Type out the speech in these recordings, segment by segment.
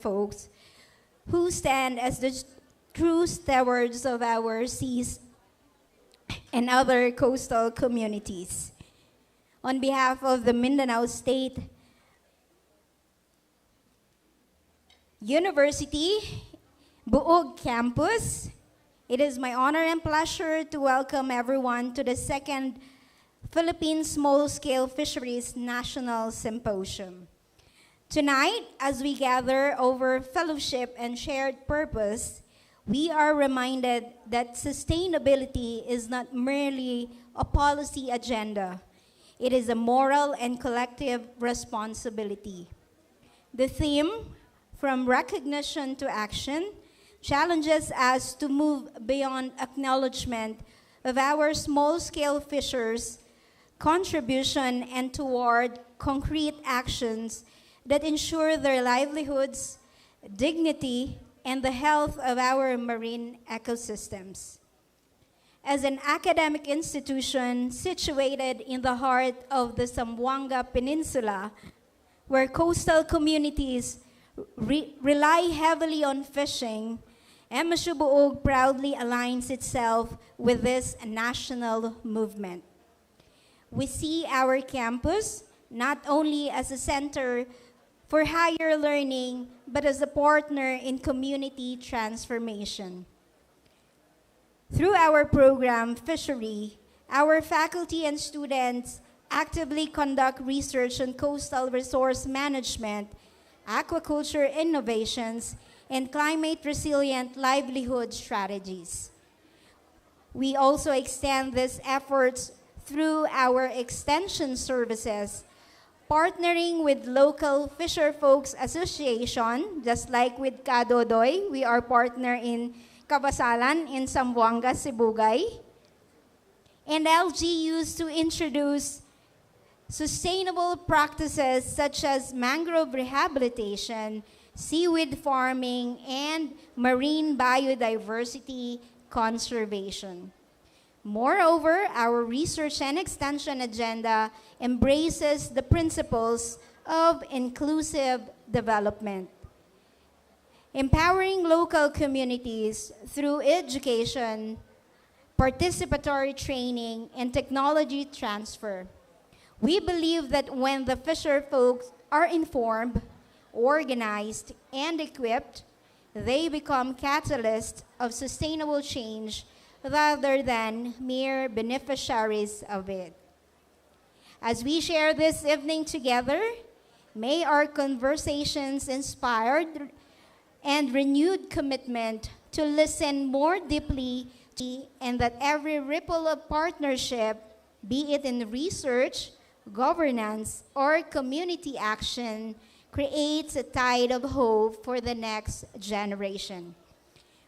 folks who stand as the true stewards of our seas and other coastal communities. On behalf of the Mindanao State University Buog Campus, it is my honor and pleasure to welcome everyone to the second Philippine Small-Scale Fisheries National Symposium. Tonight, as we gather over fellowship and shared purpose, we are reminded that sustainability is not merely a policy agenda. It is a moral and collective responsibility. The theme, From Recognition to Action, challenges us to move beyond acknowledgement of our small-scale fishers' contribution and toward concrete actions that ensure their livelihoods, dignity, and the health of our marine ecosystems. As an academic institution situated in the heart of the Zamboanga Peninsula, where coastal communities rely heavily on fishing, MSU Buog proudly aligns itself with this national movement. We see our campus not only as a center for higher learning, but as a partner in community transformation. Through our program, Fishery, our faculty and students actively conduct research on coastal resource management, aquaculture innovations, and climate-resilient livelihood strategies. We also extend these efforts through our extension services, partnering with local Fisher Folks Association, just like with Kadodoy, we are partner in Kabasalan in Zamboanga, Sibugay, and LGUs to introduce sustainable practices such as mangrove rehabilitation, seaweed farming, and marine biodiversity conservation. Moreover, our research and extension agenda embraces the principles of inclusive development, empowering local communities through education, participatory training, and technology transfer. We believe that when the fisher folks are informed, organized, and equipped, they become catalysts of sustainable change rather than mere beneficiaries of it. As we share this evening together, may our conversations inspired and renewed commitment to listen more deeply, and that every ripple of partnership, be it in research, governance, or community action, creates a tide of hope for the next generation.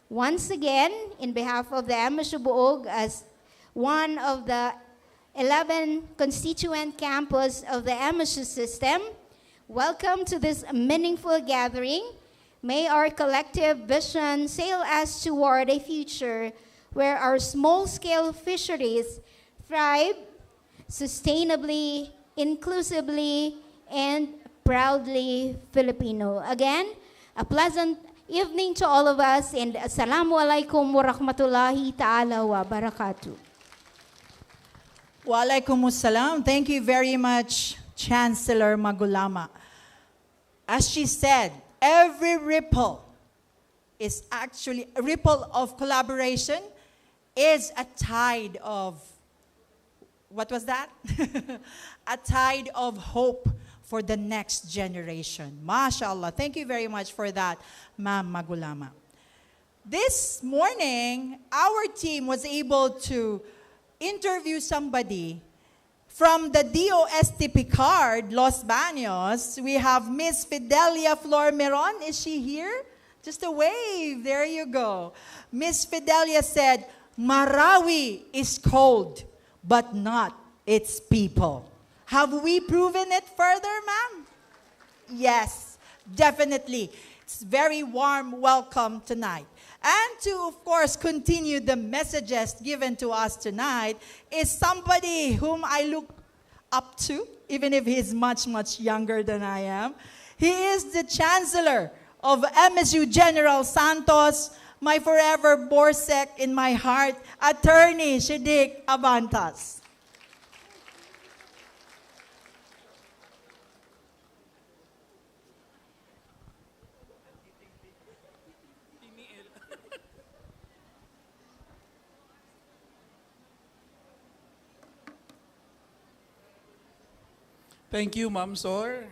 Once again, in behalf of the MSU Buog, as one of the 11 constituent campus of the MSU system, welcome to this meaningful gathering. May our collective vision sail us toward a future where our small-scale fisheries thrive sustainably, inclusively, and proudly Filipino. Again, a pleasant evening to all of us, and assalamu alaikum wa rahmatullahi ta'ala wa barakatuh. Wa alaikumussalam. Thank you very much, Chancellor Magulama. As she said, every ripple is actually a ripple of collaboration, is a tide of, what was that? A tide of hope for the next generation. MashaAllah. Thank you very much for that, Ma'am Magulama. This morning, our team was able to interview somebody from the DOST Picard, Los Baños. We have Miss Fidelia Flor Meron. Is she here? Just a wave. There you go. Miss Fidelia said, Marawi is cold, but not its people. Have we proven it further, ma'am? Yes, definitely. It's very warm welcome tonight. And to, of course, continue the messages given to us tonight is somebody whom I look up to, even if he's much, much younger than I am. He is the Chancellor of MSU General Santos, my forever borsec in my heart, Attorney Shidik Abantas. Thank you, Ma'am Sor.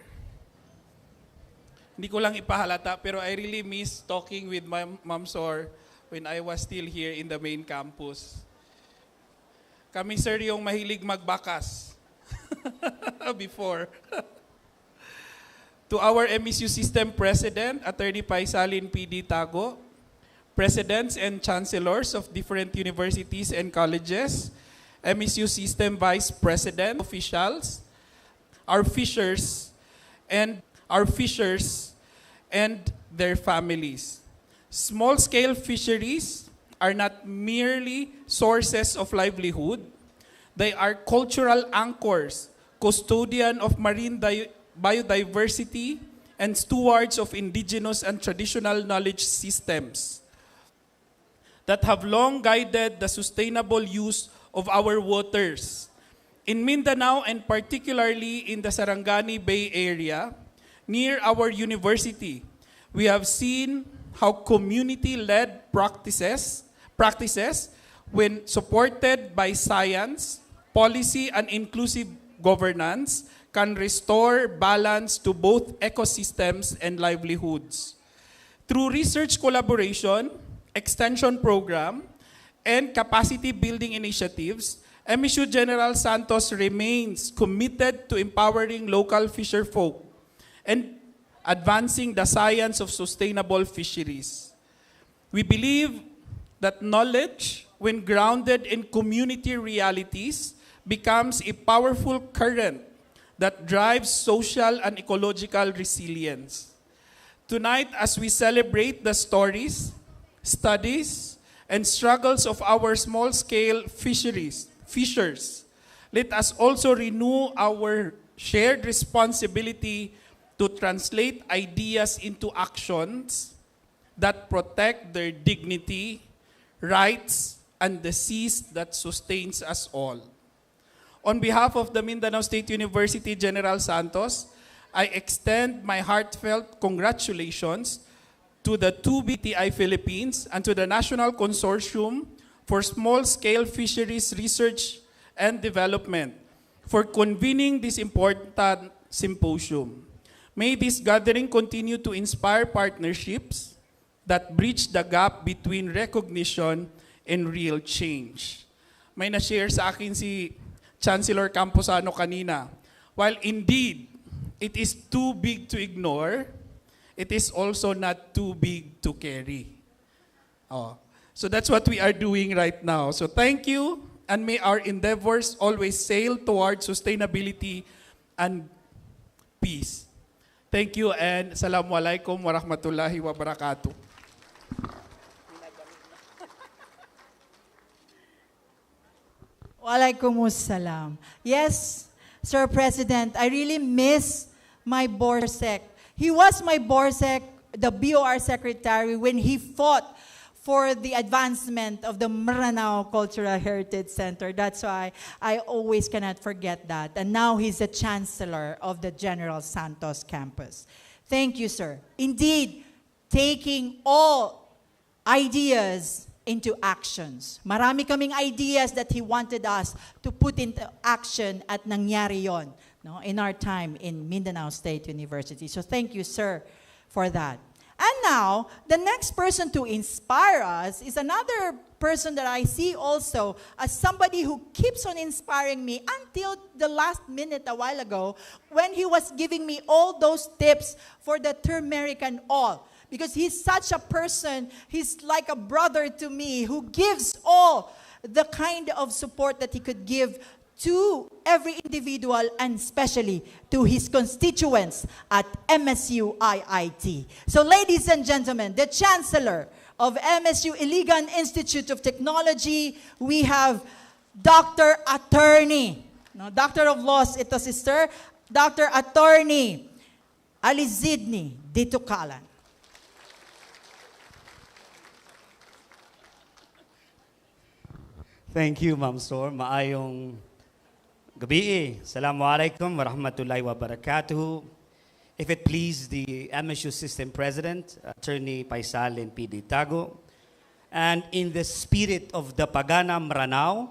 Hindi ko lang ipahalata, pero I really miss talking with Ma'am Sor when I was still here in the main campus. Kami, sir, yung mahilig magbakas before. To our MSU System President, Attorney Paisalin PD Tago, Presidents and Chancellors of different universities and colleges, MSU System Vice President, officials, our fishers and their families. Small-scale fisheries are not merely sources of livelihood. They are cultural anchors, custodian of marine biodiversity, and stewards of indigenous and traditional knowledge systems that have long guided the sustainable use of our waters. In Mindanao, and particularly in the Sarangani Bay area, near our university, we have seen how community-led practices, when supported by science, policy, and inclusive governance, can restore balance to both ecosystems and livelihoods. Through research collaboration, extension program, and capacity building initiatives, MSU General Santos remains committed to empowering local fisherfolk and advancing the science of sustainable fisheries. We believe that knowledge, when grounded in community realities, becomes a powerful current that drives social and ecological resilience. Tonight, as we celebrate the stories, studies, and struggles of our small-scale fishers, let us also renew our shared responsibility to translate ideas into actions that protect their dignity, rights, and the seas that sustains us all. On behalf of the Mindanao State University General Santos, I extend my heartfelt congratulations to the 2BTI Philippines and to the National Consortium for Small-Scale Fisheries Research and Development for convening this important symposium. May this gathering continue to inspire partnerships that bridge the gap between recognition and real change. May na-share sa akin si Chancellor Camposano kanina. While indeed, it is too big to ignore, it is also not too big to carry. So that's what we are doing right now. So thank you, and may our endeavors always sail towards sustainability and peace. Thank you, and Assalamualaikum warahmatullahi wabarakatuh. Waalaikumsalam. Yes, Sir President, I really miss my borsec. He was my borsec, the BOR secretary, when he fought for the advancement of the Meranaw Cultural Heritage Center. That's why I always cannot forget that. And now he's the chancellor of the General Santos campus. Thank you, sir. Indeed, taking all ideas into actions. Marami kaming ideas that he wanted us to put into action at nangyari yon, no, in our time in Mindanao State University. So thank you, sir, for that. And now, the next person to inspire us is another person that I see also as somebody who keeps on inspiring me until the last minute a while ago when he was giving me all those tips for the turmeric and all. Because he's such a person, he's like a brother to me who gives all the kind of support that he could give to every individual and especially to his constituents at MSU IIT. So ladies and gentlemen, the Chancellor of MSU Iligan Institute of Technology, we have Dr. Attorney, no, Doctor of Laws, ito sister, Dr. Attorney Alizidni Ditukalan. Thank you, Ma'am Sor. Maayong gabi. Assalamualaikum warahmatullahi wabarakatuh. If it please the MSU System President, Attorney Paisalin P.D. Tago, and in the spirit of the Pagana Meranaw,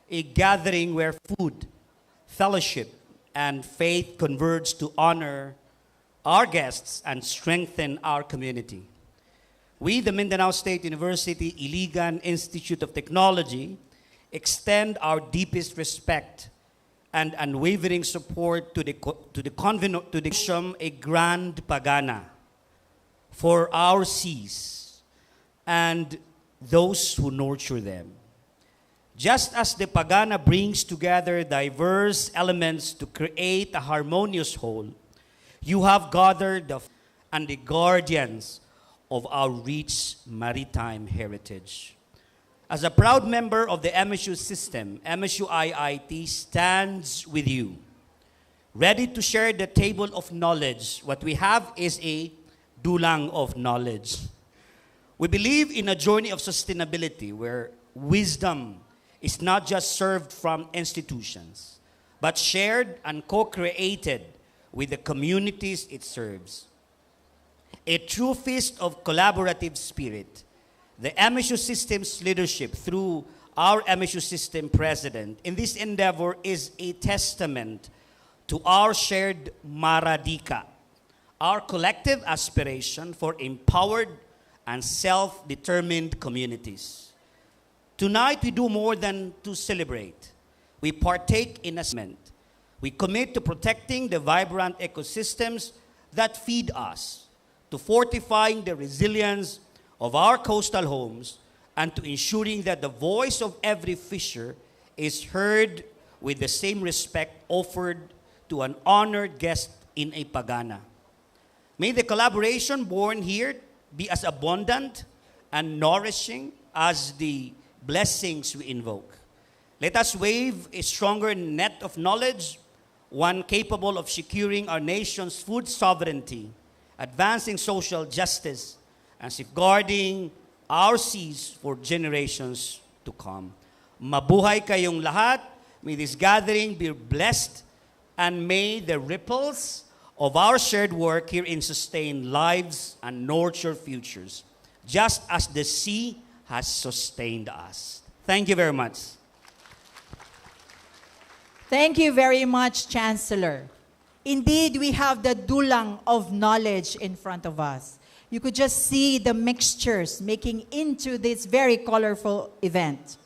a gathering where food, fellowship, and faith converge to honor our guests and strengthen our community. We, the Mindanao State University Iligan Institute of Technology, extend our deepest respect and unwavering support to the a grand Pagana for our seas and those who nurture them. Just as the Pagana brings together diverse elements to create a harmonious whole, you have gathered the guardians of our rich maritime heritage. As a proud member of the MSU system, MSU IIT stands with you, ready to share the table of knowledge. What we have is a dulang of knowledge. We believe in a journey of sustainability where wisdom is not just served from institutions, but shared and co-created with the communities it serves. A true feast of collaborative spirit. The MSU System's leadership through our MSU System President in this endeavor is a testament to our shared Maradika, our collective aspiration for empowered and self-determined communities. Tonight, we do more than to celebrate. We partake in a commitment. We commit to protecting the vibrant ecosystems that feed us, to fortifying the resilience of our coastal homes, and to ensuring that the voice of every fisher is heard with the same respect offered to an honored guest in a Pagana. May the collaboration born here be as abundant and nourishing as the blessings we invoke. Let us wave a stronger net of knowledge, one capable of securing our nation's food sovereignty, advancing social justice, and safeguarding our seas for generations to come. Mabuhay kayong lahat. May this gathering be blessed, and may the ripples of our shared work herein sustain lives and nurture futures, just as the sea has sustained us. Thank you very much. Thank you very much, Chancellor. Indeed, we have the dulang of knowledge in front of us. You could just see the mixtures making into this very colorful event.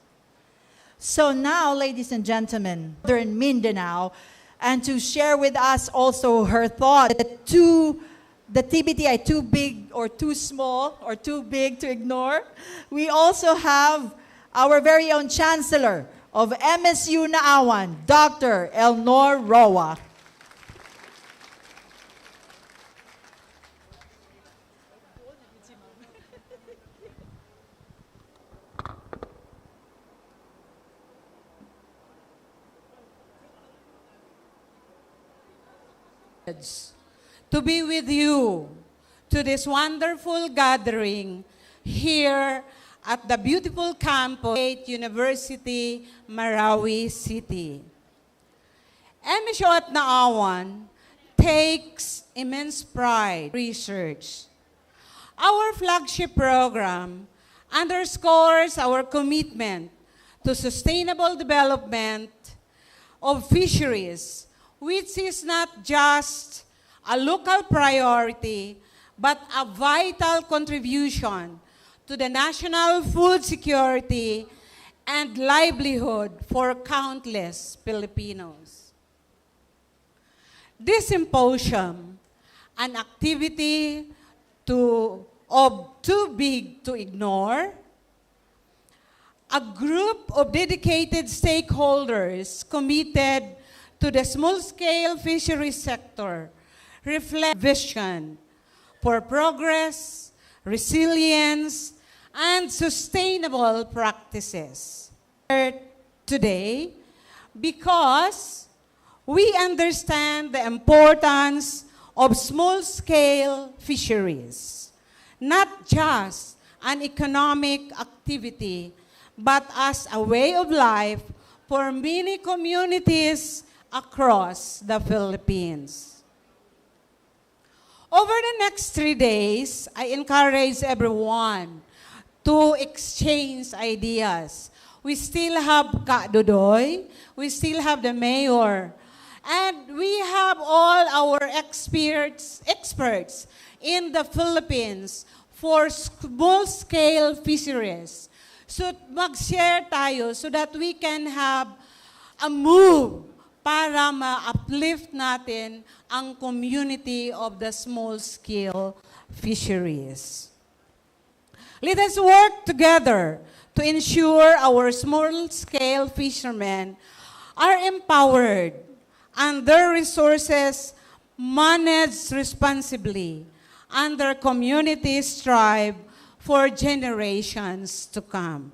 So now, ladies and gentlemen, they're in Mindanao, and to share with us also her thought, the TBTI, too big or too small or too big to ignore. We also have our very own Chancellor of MSU Naawan, Dr. Elnor Roa. To be with you to this wonderful gathering here at the beautiful campus, State University, Marawi City. MSU at Naawan takes immense pride in research. Our flagship program underscores our commitment to sustainable development of fisheries, which is not just a local priority, but a vital contribution to the national food security and livelihood for countless Filipinos. This symposium, an activity of too big to ignore, a group of dedicated stakeholders committed to the small-scale fisheries sector reflect vision for progress, resilience, and sustainable practices. Today, because we understand the importance of small-scale fisheries, not just an economic activity, but as a way of life for many communities across the Philippines. Over the next 3 days, I encourage everyone to exchange ideas. We still have Ka Dudoy, we still have the mayor, and we have all our experts in the Philippines for small-scale fisheries. So mag-share tayo so that we can have a move para ma-uplift natin ang community of the small-scale fisheries. Let us work together to ensure our small-scale fishermen are empowered and their resources managed responsibly and their communities thrive for generations to come.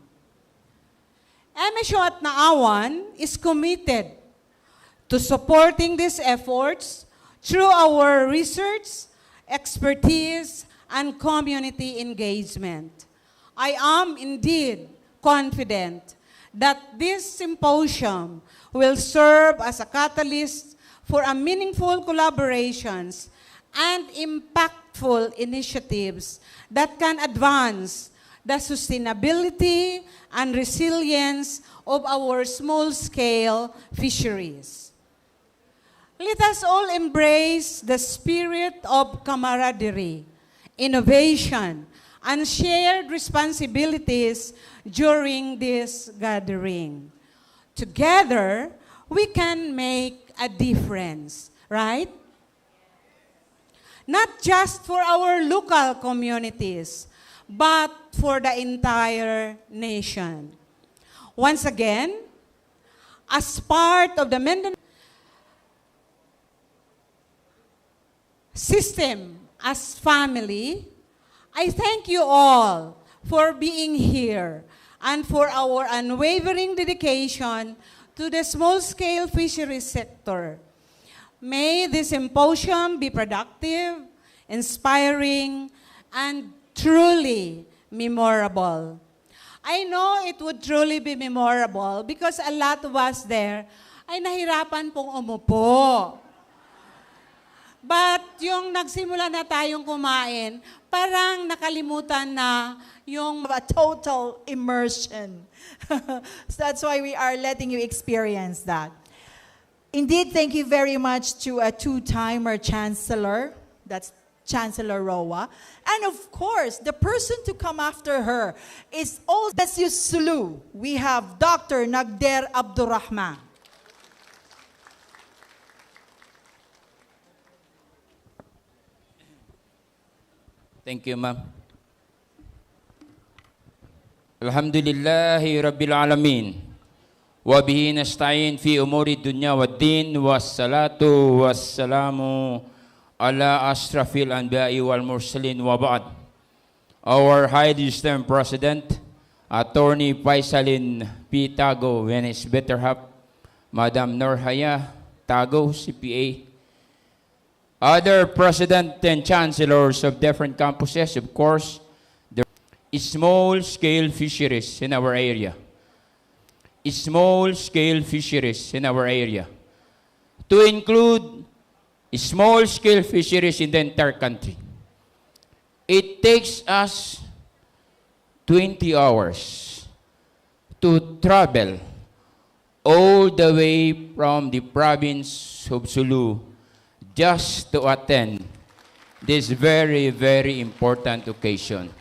MSU at Naawan is committed to supporting these efforts through our research, expertise, and community engagement. I am indeed confident that this symposium will serve as a catalyst for a meaningful collaborations and impactful initiatives that can advance the sustainability and resilience of our small-scale fisheries. Let us all embrace the spirit of camaraderie, innovation, and shared responsibilities during this gathering. Together, we can make a difference, right? Not just for our local communities, but for the entire nation. Once again, as part of the Mindanao system as family, I thank you all for being here and for our unwavering dedication to the small-scale fisheries sector. May this symposium be productive, inspiring, and truly memorable. I know it would truly be memorable because a lot of us there ay nahirapan pong umupo. But yung nagsimula na tayong kumain, parang nakalimutan na yung A total immersion. So that's why we are letting you experience that. Indeed, thank you very much to a two-timer chancellor, that's Chancellor Roa. And of course, the person to come after her is also Sulu. We have Dr. Nagder Abdurrahman. Thank you, ma'am. Alhamdulillahi Rabbil Alamin. Wa bihi nasta'in fi umuri dunya wa din wassalatu wassalamu ala asrafil anbiya'i wal mursalin wa ba'd. Our highly esteemed President, Attorney Paisalin P. Tago, and his better half, Madam Norhaya Tago, CPA, other president and chancellors of different campuses, of course, the small-scale fisheries in our area. Small-scale fisheries in our area. To include small-scale fisheries in the entire country. It takes us 20 hours to travel all the way from the province of Sulu just to attend this very, very important occasion,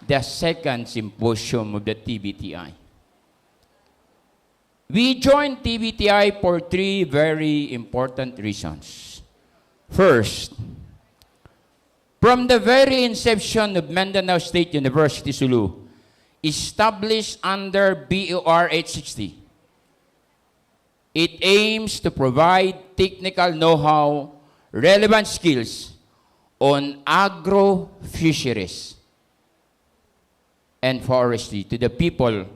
the second symposium of the TBTI. We joined TBTI for three very important reasons. First, from the very inception of Mindanao State University Sulu, established under BOR 860, it aims to provide technical know-how, relevant skills on agro-fisheries and forestry to the people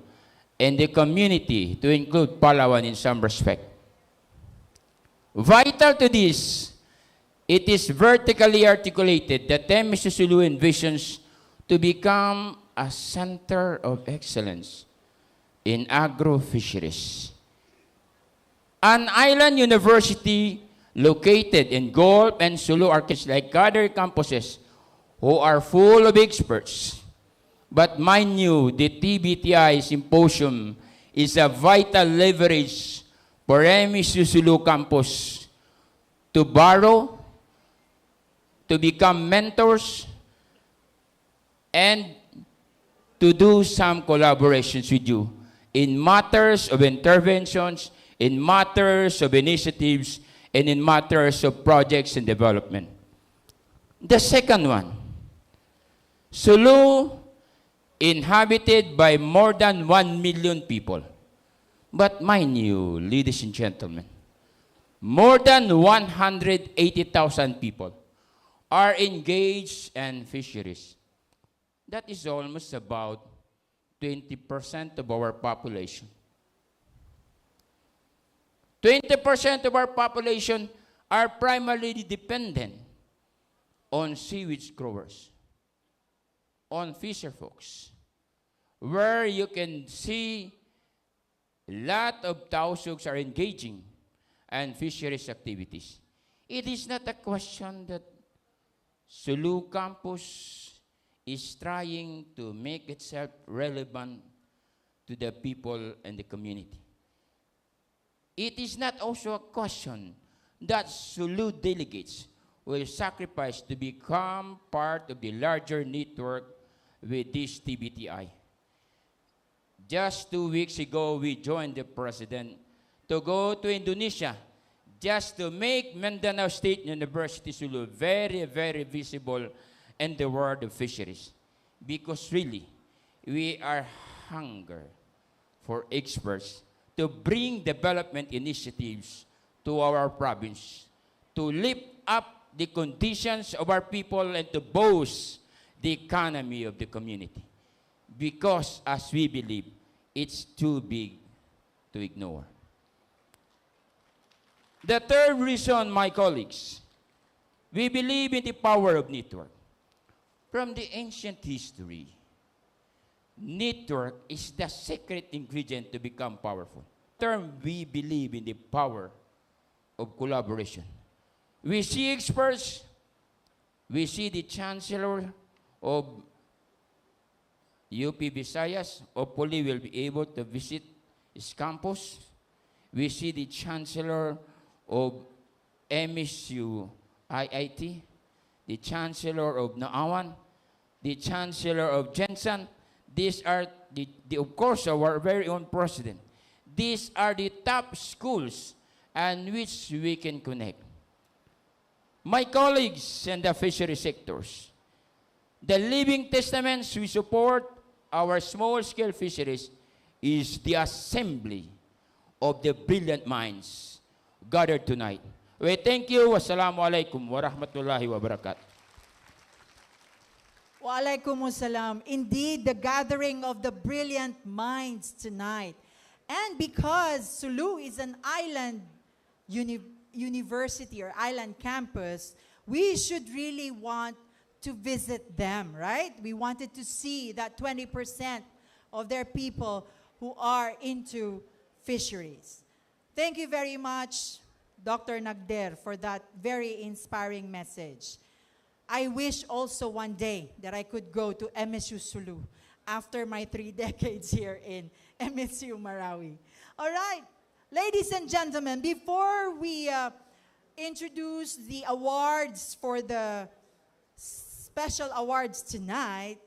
and the community, to include Palawan in some respect. Vital to this, it is vertically articulated that MSU Sulu envisions to become a center of excellence in agro-fisheries. An island university located in Gulf and Sulu are like other campuses who are full of experts. But mind you, the TBTI Symposium is a vital leverage for MSU Sulu campus to borrow, to become mentors, and to do some collaborations with you in matters of interventions, in matters of initiatives, and in matters of projects and development. The second one, Sulu inhabited by more than 1 million people. But mind you, ladies and gentlemen, more than 180,000 people are engaged in fisheries. That is almost about 20% of our population. 20% of our population are primarily dependent on seaweed growers, on fisher folks, where you can see a lot of Tausugs are engaging in fisheries activities. It is not a question that Sulu campus is trying to make itself relevant to the people and the community. It is not also a question that Sulu delegates will sacrifice to become part of the larger network with this TBTI. Just 2 weeks ago, we joined the president to go to Indonesia just to make Mindanao State University Sulu very, very visible in the world of fisheries. Because really, we are hunger for experts to bring development initiatives to our province, to lift up the conditions of our people and to boost the economy of the community. Because, as we believe, it's too big to ignore. The third reason, my colleagues, we believe in the power of network. From the ancient history, network is the secret ingredient to become powerful. Term, we believe in the power of collaboration. We see experts, we see the Chancellor of UP Visayas, hopefully will be able to visit his campus. We see the Chancellor of MSU IIT, the Chancellor of Naawan, the Chancellor of Jensen. These are, of course, our very own president. These are the top schools and which we can connect. My colleagues in the fishery sectors, the living testaments we support our small-scale fisheries is the assembly of the brilliant minds gathered tonight. We thank you. Wassalamu alaikum wa rahmatullahi wa barakatuh. Wa alaikumussalam. Indeed, the gathering of the brilliant minds tonight. And because Sulu is an island university or island campus, we should really want to visit them, right? We wanted to see that 20% of their people who are into fisheries. Thank you very much, Dr. Nagder, for that very inspiring message. I wish also one day that I could go to MSU Sulu after my 3 decades here in MSU Marawi. All right, ladies and gentlemen, before we introduce the awards for the special awards tonight,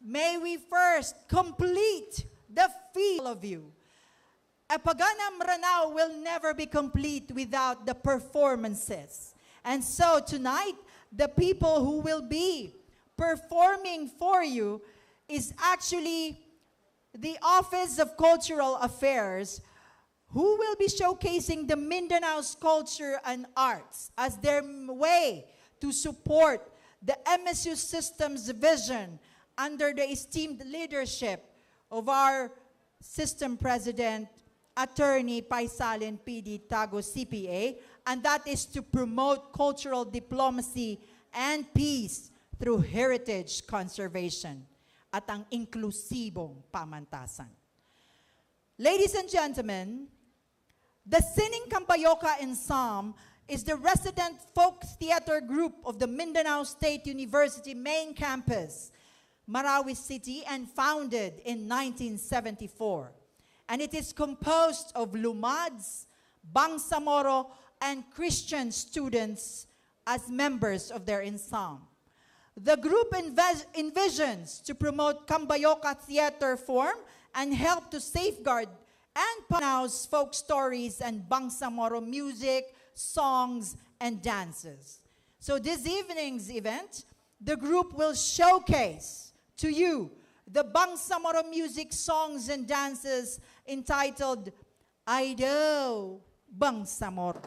may we first complete the feel of you. A Pagana Meranaw will never be complete without the performances. And so tonight, the people who will be performing for you is actually the Office of Cultural Affairs, who will be showcasing the Mindanao's culture and arts as their way to support the MSU system's vision under the esteemed leadership of our system president, Attorney Paisalin PD Tago CPA, and that is to promote cultural diplomacy and peace through heritage conservation at ang inklusibong pamantasan. Ladies and gentlemen, the Sining Kambayoka Ensemble is the resident folk theater group of the Mindanao State University main campus, Marawi City, and founded in 1974. And it is composed of Lumads, Bangsamoro, and Christian students as members of their ensemble. The group envisions to promote Kambayoka theater form and help to safeguard and pronounce folk stories and Bangsamoro music, songs, and dances. So this evening's event, the group will showcase to you the Bangsamoro music, songs, and dances entitled Aido Bangsamoro.